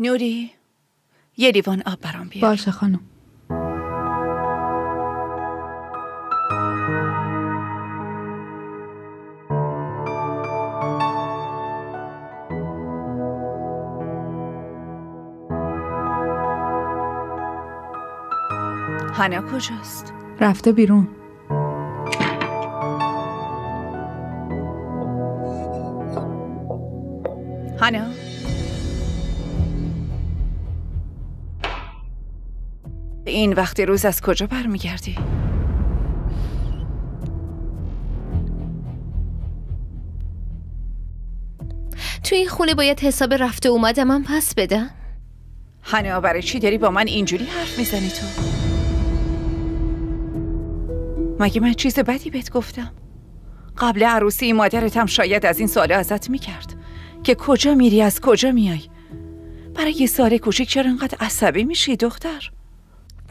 نوری یه لیوان آب برام بیار. باشه خانم. هانا کجاست؟ رفته بیرون. هانا این وقت روز از کجا برمیگردی؟ تو این خونه باید حساب رفته اومدم من پس بدم؟ هانا برای چی داری با من اینجوری حرف میزنی تو؟ مگه من چیز بدی بهت گفتم؟ قبل عروسی مادرتم شاید از این سوال ازت میکرد که کجا میری، از کجا میای. برای یه سال کوچیک چرا انقدر عصبی میشی دختر؟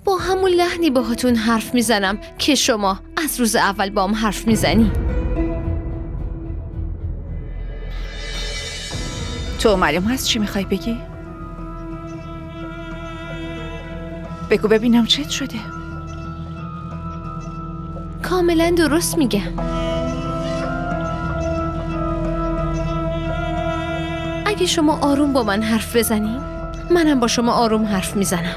با همون لحنی باهاتون حرف میزنم که شما از روز اول با هم حرف میزنی. تو معلوم هست چی میخوای بگی؟ بگو ببینم چت شده. کاملا درست میگم. اگه شما آروم با من حرف بزنیم منم با شما آروم حرف میزنم،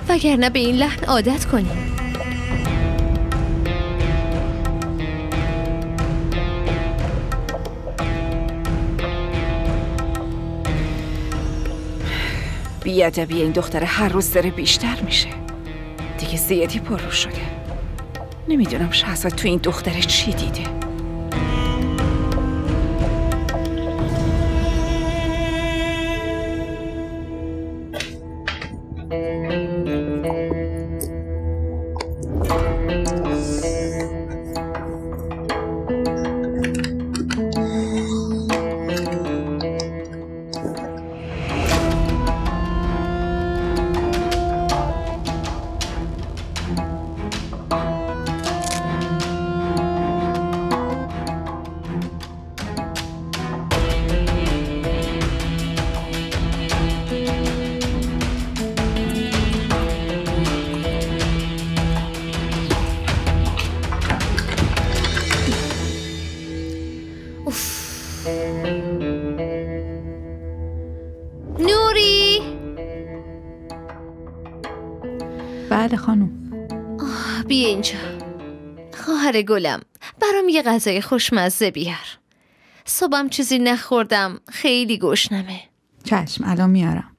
وگرنه به این لحن عادت کنیم. بی‌ادبی این دختر هر روز داره بیشتر میشه. دیگه زیادی پررو شده. نمیدونم شهزاد تو این دختر چی دیده. نوری! بله خانم. بیا اینجا. خواهر گلم برام یه غذای خوشمزه بیار. صبحم چیزی نخوردم، خیلی گشنمه. چشم الان میارم.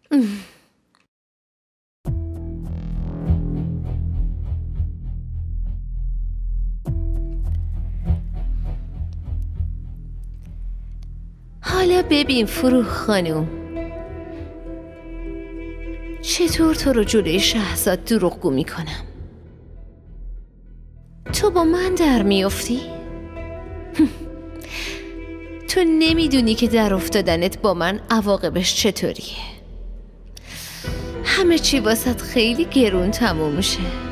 حالا ببین فروخ خانوم، چطور تو رو جلوی شهزاد دروغگو میکنم. تو با من در میافتی؟ تو نمیدونی که در افتادنت با من عواقبش چطوریه. همه چی واسط خیلی گرون تموم میشه.